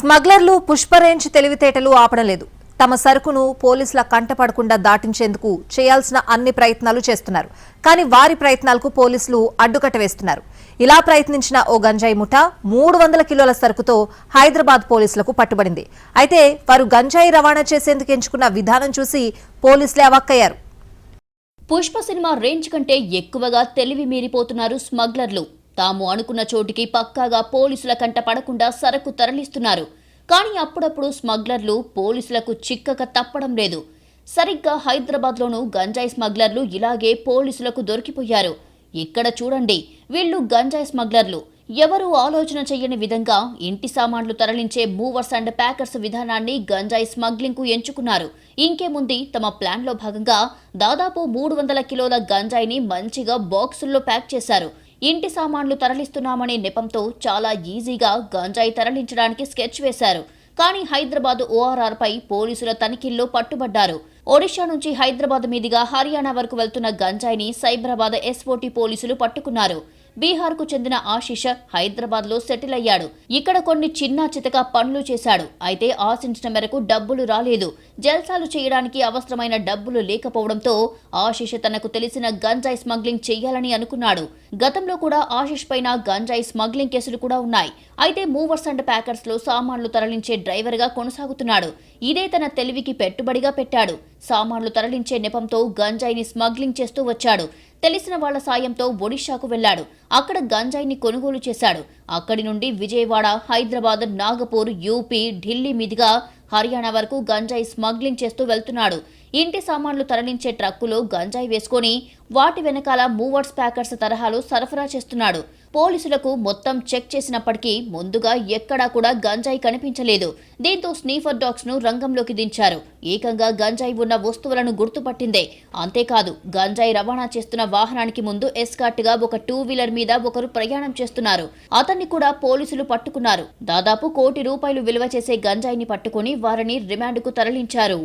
స్మగ్లర్లు పుష్పరేంజ్ తెలివితేటలు ఆపడలేదు. తమ సరుకును పోలీసుల కంటపడకుండా దాటించేందుకు చేయాల్సిన అన్ని ప్రయత్నాలు చేస్తున్నారు. కానీ వారి ప్రయత్నాలకు పోలీసులు అడ్డుకట్ట వేస్తున్నారు. ఇలా ప్రయత్నించిన ఓ గంజాయి ముఠా 300 కిలోల సరుకుతో హైదరాబాద్ పోలీసులకు పట్టుబడింది. అయితే వారు గంజాయి రవాణా చేసేందుకు ఎంచుకున్న విధానం చూసి పోలీసులే అవాక్కయ్యారు. పుష్ప సినిమా రేంజ్ కంటే ఎక్కువగా తెలివి మీరిపోతున్నారు స్మగ్లర్లు. తాము అనుకున్న చోటికి పక్కాగా పోలీసుల కంట పడకుండా సరకు తరలిస్తున్నారు. కానీ అప్పుడప్పుడు స్మగ్లర్లు పోలీసులకు చిక్కక తప్పడం లేదు. సరిగ్గా హైదరాబాద్లోనూ గంజాయి స్మగ్లర్లు ఇలాగే పోలీసులకు దొరికిపోయారు. ఇక్కడ చూడండి, వీళ్లు గంజాయి స్మగ్లర్లు. ఎవరూ ఆలోచన చెయ్యని విధంగా ఇంటి సామాన్లు తరలించే మూవర్స్ అండ్ ప్యాకర్స్ విధానాన్ని గంజాయి స్మగ్లింగ్ కు ఎంచుకున్నారు. ఇంకేముంది, తమ ప్లాన్ లో భాగంగా దాదాపు 300 కిలోల గంజాయిని మంచిగా బాక్సుల్లో ప్యాక్ చేశారు. ఇంటి సామాన్లు తరలిస్తున్నామనే నెపంతో చాలా ఈజీగా గంజాయి తరలించడానికి స్కెచ్ వేశారు. కానీ హైదరాబాద్ ORR పై పోలీసుల తనిఖీల్లో పట్టుబడ్డారు. ఒడిషా నుంచి హైదరాబాద్ మీదుగా హర్యానా వరకు వెళ్తున్న గంజాయిని సైబరాబాద్ SOT పోలీసులు పట్టుకున్నారు. బీహార్కు చెందిన ఆశిష్ హైదరాబాద్ లో సెటిల్ అయ్యాడు. ఇక్కడ కొన్ని చిన్న చితక పనులు చేశాడు. అయితే ఆశించిన మేరకు డబ్బులు రాలేదు. జల్సాలు చేయడానికి అవసరమైన డబ్బులు లేకపోవడంతో ఆశిష్ తనకు తెలిసిన గంజాయి స్మగ్లింగ్ చేయాలని అనుకున్నాడు. గతంలో కూడా ఆశిష్ పైన గంజాయి స్మగ్లింగ్ కేసులు కూడా ఉన్నాయి. అయితే మూవర్స్ అండ్ ప్యాకర్స్ లో సామాన్లు తరలించే డ్రైవర్ గా కొనసాగుతున్నాడు. ఇదే తన తెలివికి పెట్టుబడిగా పెట్టాడు. సామాన్లు తరలించే నెపంతో గంజాయిని స్మగ్లింగ్ చేస్తూ వచ్చాడు. తెలిసిన వాళ్ల సాయంతో ఒడిషాకు వెళ్లాడు. అక్కడ గంజాయిని కొనుగోలు చేశాడు. అక్కడి నుండి విజయవాడ, హైదరాబాద్, నాగపూర్, UP, ఢిల్లీ మీదుగా హర్యానా వరకు గంజాయి స్మగ్లింగ్ చేస్తూ వెళ్తున్నాడు. ఇంటి సామాన్లు తరలించే ట్రక్కులో గంజాయి వేసుకొని వాటి వెనకాల మూవర్స్ ప్యాకర్స్ తరహాలో సరఫరా చేస్తున్నాడు. పోలీసులకు మొత్తం చెక్ చేసినప్పటికీ ముందుగా ఎక్కడా కూడా గంజాయి కనిపించలేదు. దీంతో స్నీఫర్ డాగ్స్ ను రంగంలోకి దించారు. ఏకంగా గంజాయి ఉన్న వస్తువులను గుర్తుపట్టిందే. అంతేకాదు, గంజాయి రవాణా చేస్తున్న వాహనానికి ముందు ఎస్కార్ట్ గా ఒక 2 వీలర్ మీద ఒకరు ప్రయాణం చేస్తున్నారు. అతన్ని కూడా పోలీసులు పట్టుకున్నారు. దాదాపు ₹1 కోటి విలువ చేసే గంజాయిని పట్టుకుని వారిని రిమాండ్కు తరలించారు.